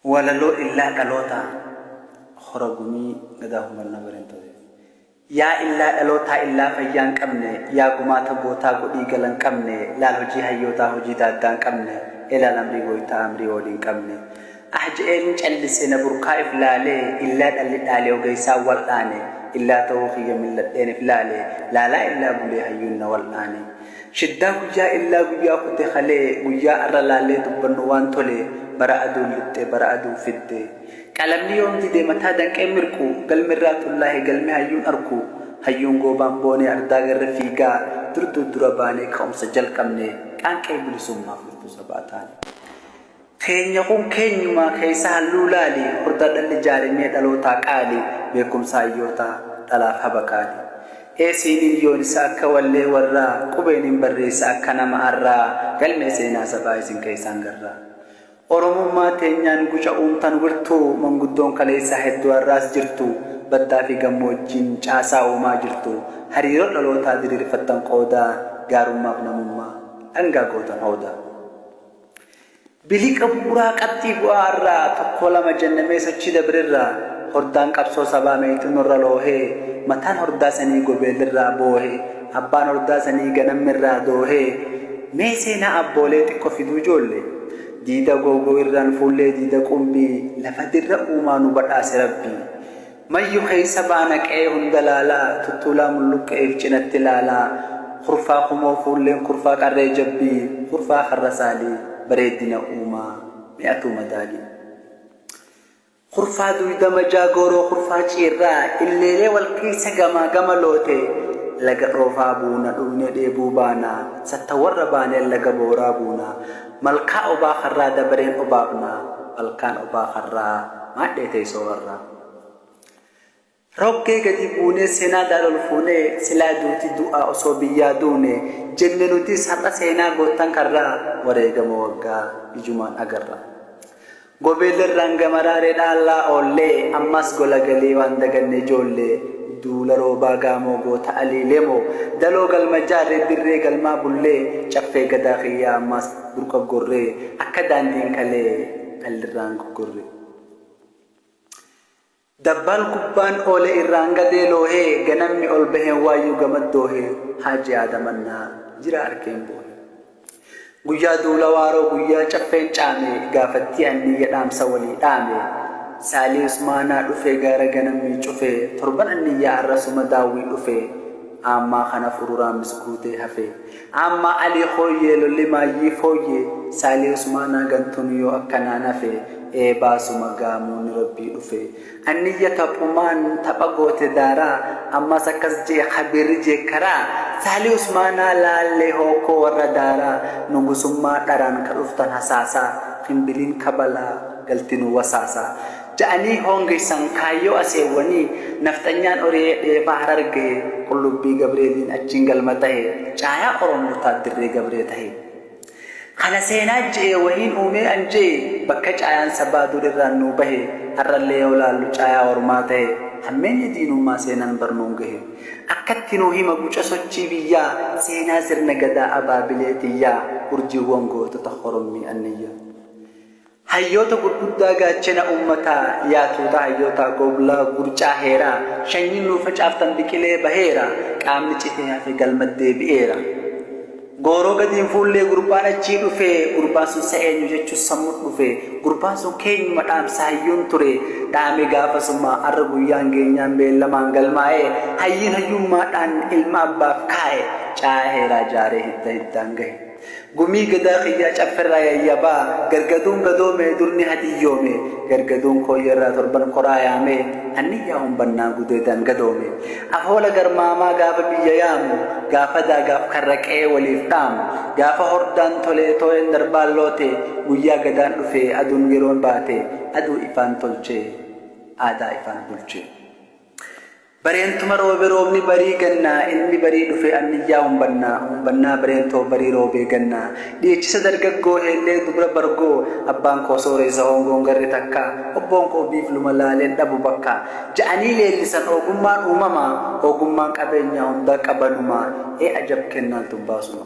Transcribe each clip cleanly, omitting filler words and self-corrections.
ولا لو إلا كلوتا خرجوني قدهم النبرين تودي يا إلا ألوتا إلا فيان كمنه يا قماتا بوتا قدي قلن كمنه لا لجي هيوتا هجي دادان كمنه إلا لمري قويتا أمري ولين كمنه أحجئين جلسين بركا إفلالي إلا دالي وقيسا والآني إلا توخي من لدين إفلالي لا إلا بولي هيونا والآني شدا قجا إلا قجا قد خلي قجا أرلالي دبنوان تولي برأدو لتي برأدو فدي كلامني يوم تدي متى دنك أمركو قل مرات الله قل مهيون أركو هيون قوبان بوني أرداغ الرفيقا تردو درباني كوم سجل كمني كان كيبلي سمما فرطو سباتاني خين يقوم كين يما كيسا اللولالي قردد اللي جارمي دلو تاكالي بيكم سايوتا دلاف حبكالي سينين يوني ساكا واللي ورا قبين بري ساكا نمارا قل ميسينا سبايسين كيسان قرا Oromummaa teenyaan guca uumtan wirtuu manguddoon kaleessa hedduu arraas jirtu baddaa fi gammoojjiin caasaa uumaa jirtu hariiroo dhalootaa diriirfattan qoodaa gaarummaaf namummaa dhangaa gootan hooda biliqa bu'uuraa qabxii bu'aa irraa tokko lama jennamee sochii dabrirraa hordaan qabsoo sabaa meexinurra loohee mataan hordaa sanii gobeelirraa boohee abbaan hordaa sanii ganammirraa doohee mee seenaa abboolee xiqqoo fiduu ijoollee ديدا غوغو إران فولي ديدا قنبي لفدر أومان بدأس ربي ما يخي سبانك هن دلالا تطولا ملوك جنت لالا خرفا خمو فولي خرفا قرر جبي خرفا خرسالي بريدنا أوما مئة مدالي خرفا دويدا مجاغورو خرفا چيرا الليلي والكيسا غما لوتي لغا روفا بونا دوني ديبو بانا ستور بانا لغا بورا بونا ملكا أبا خرّا دبرين أبابنا ملكان أبا خرّا ما ديتي سورّا روكي قدي بوني سينا دار الفوني سلا دوتي دعا أصوبيا دوني جننوتي سرّا سينا غوتان كرّا وريغا موغا بجمان أغرّا قبيل الرنگ مراري دالا أولي أماس غولا غلي واندگن جولي دولا روبا غامو غوتا علي ليمو دلو غل مجاري دري غل ما بولي چفه غدا خيا أماس بركا غوري أكدان دين كالي الرنگ غوري دبال كبان أولي الرنگ ديلوه غنمي أولبه وايو غمدوه حاجي آدمنا جرار كيم بوه گویا دولا وارو گویا چفين چامي غافتي أني يدام سولي دامي سالي عثمانا دفه غارة غنمي چفه تربان أني يعرس مداوي دفه أما خنا فرورا مسكوته هفه أما علي خويه للي ما يفويه سالي عثمانا غنتونيو أكنا نفه باسو مغامون ربي دفه أني يتاپومان تاپاگوت دارا أما سكس جي خبير جي كرا سالي عثمانا لالي هوكو وردارا نغسما داران كرفتان حساسا خنبلين كبلا غلطين وساسا جاني هونغي سانكايو أسيواني نفتنيان أوري بحررغي قلوبي غبريدين أجنگل متاه جايا أرموتا دري غبريته خلا سينا جي وهين أمي أنجي بكج آيان سبادو لرانو به أرالي أولالو جايا أرماته همين يدينو ما سينان برنونغه أكتنو هما بوچا سوچي بيا سينا زرنگدا أبابليتيا ورجي وانغو تتخرمي أنيا هيوتا قرقودا غاچنا أمتا ياتوتا هيوتا قوبلا قرچا هيرا شنين نوفج أفتن بكلي بهيرا قامن چيتها في قلمت دي بئيرا غورو قدين فولي قربانا چي دفه قرباسو سعين يجچو سمت دفه قرباسو كين مطام سايون تره دامي غافسو ما عربو يانگي نيامبه لمانگل مائه هيون ما دان علم باف كاي چاهه را جاره هدى هدانگه گمی گدا خیا چفر رایا یبا گرگدون گدو میں درنی ہدیو میں گرگدون کو یرا تربن قرایا میں انیا ہم بننا گدیدان گدو میں افول گر ماما گاف بییامو گاف دا گاف کرکے ولیفتام گاف ہردان تولے توین دربالوتے گویا گدان دفے ادون گرون باتے ادو افان تلچے آدا افان بلچے برينتما روبي روبني بري جنة إني بري دفع النيا بنا برينتو بري روبي جنة دي صدر جعو هلا دبر برجو أبان كوسوري زهون غونغري تكا أبان كو بيف لملالين دبو بكا جاني لسان أوغمان أوغمان كابينيا أمدا كابانوما أجب كنا تباسما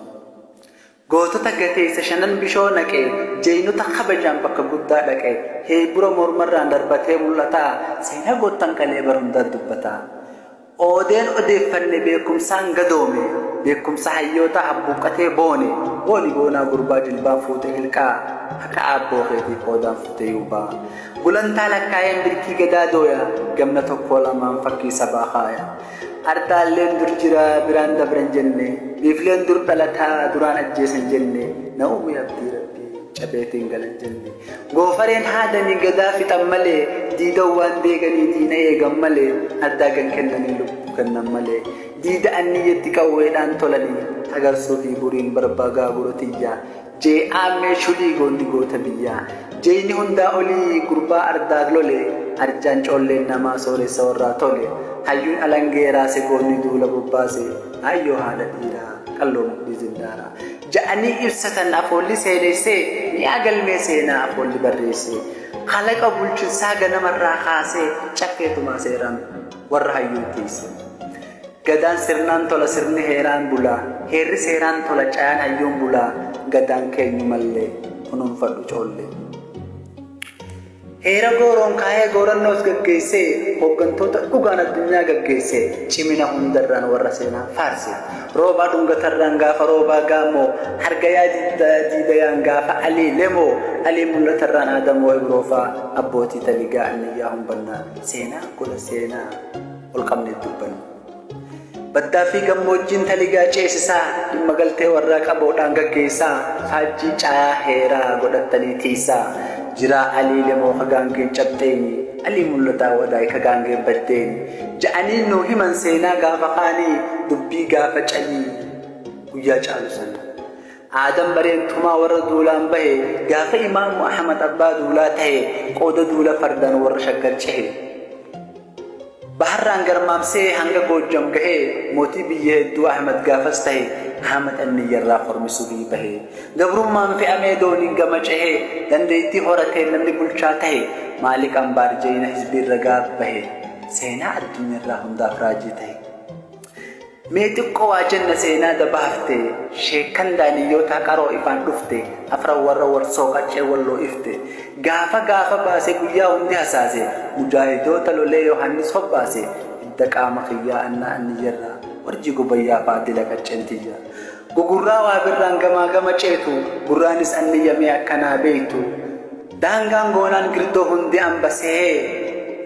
gootota gateessa shanan bishoo naqee jeenota kabajaan bakka guddaa dhaqee heebura mormarraan darbatee mul'ata seenaa goottan kalee barumdaa dubbata oodeen odeeffanne beekumsaan gadoome beekumsa hayyoota habbuuqatee boone boonaa gurbaa jilbaan fuute hilqaa akka aabboo keetii qoodaan fuute yuubaa gulantaa lakkaayeen birkii gadaa dooya gamna tokko lamaan fakkii sabaa kaaya ardaalleen dur jira biraan dabran jenne biifleen dur dhalataa duraan ajjeesan jenne na'uumi abdii rabbii cabeetiin galan jenne goofareen haadanii gadaa fixan malee diida waan deeganii diina eegan malee addaa gan kennanii lubbuu kennan malee diida anniyyatti qawweedhaan tolanii agarsuu fi buriin barbaagaa gurotiyyaa jee aamee shulii goonni goota biyyaa jeeni hundaa olii gurbaa ardaag lole arjaan coolleen namaa sooressa warraa tole hayyuun alangeeraa se goonni duula bobbaase hayyoo haadha dhiiraa qalloo mudhii zindaara ja'anii ibsatan afoolli seeneessee ni agalmee seenaa afoolli barreesse khalaqa bulchinsaa ganamarraa kaasee caffeetumaa seeraan warra hayyuun tiise gadaan sirnaan tola sirni heeraan bulaa heerri seeraan tola cayaan hayyuun bulaa gadaan keenyu mallee kunuunfadhu coollee heera gooroon kaayee goorannoos gaggeessee hooggantoota dhugaan addunyaa gaggeessee cimina hundarraan warra seenaa faarse roobaa dhungatarraan gaafa roobaa gaamoo hargayaa diidayaan gaafa alii lemoo alii mul'atarraan aadamoo ibroofaa abbootii taligaa anniyyaa humbannaa seenaa gola seenaa ol qabnee dubbanna baddaa fi gammoojjiin taligaa ceesisaa dhimma galtee warraa qaboodhaan gaggeessaa faajjii caayaa heeraa godhattanii tiisaa jira alii lemoo kagaangeen cabxeeni alii mul'ataa wadaay kagaangeen baddeeni ja'anii nuu himan seenaa gaafa kaanii dubbii gaafa calii guyyaa caalu sana aadam bareentumaa warra duulaan bahe gaafa imaamu ahmad abbaa duulaa tahe qooda duula fardaan warra shaggar cehe baharraan garmaamsee hanga goojjam gahee mootii biyya hedduu ahmad gaafas tahe ahmad anniyyarraa qormisuu bahee gabrummaan fe'amee dooniin gama cehee dandeettii horatee namni bulchaa tahe maaliq ambaar jeeyina hizbiirra gaaf bahee seenaa addunyaarraa hundaaf raajii tahe mee xiqqoo waa jenna seenaa dabaafte sheekan daaniyyoota qaroo ifaan dhufte afran warra warsoo qaccee walloo ifte gaafa baase guyyaa hundi hasaase mujaahidoota lolee yohannis hobbaase idda qaama kiyyaa annaa anniyyarraa warji gubayyaa faadila qaccentiyya gugurraa waa birraan gamaa gama ceetu gurraanis anniyyamee akkanaa beeytu daangaan goonaan girdoo hundi ambasee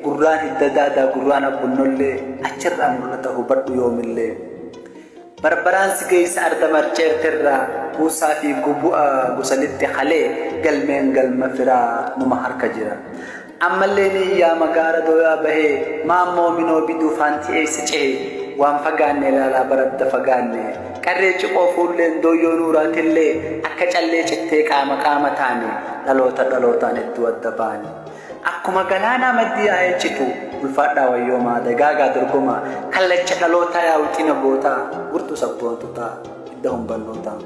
gurraan hidda daadaa gurraan abbunnollee achirraa mul'ata hubadhu yoomillee barbaraan si geessa arda marceerterraa buusaa fi gubu'a gusalitti halee galmeen galma firaa numa harka jira ammallee ni iyyaa magaara dooyaa bahee maammoo minoo biduu faanti eessa cehe waan fagaanne laalaa baradda fagaanne qarree ciqoo fuulleen dooyyoo nuuraatillee akka callee cittee qaama taane dhalootaan hedduu adda baane akkuma galaanaa maddii ayechitu ulfaadhaa wayyoomaa dagaagaa dorgomaa kallacha dhalootaa yaawuxina bootaa gurtu sabboontutaa hidda humbannootaa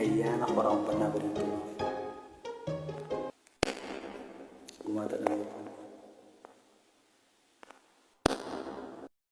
ayyaana qoraa humbannaa bareedduu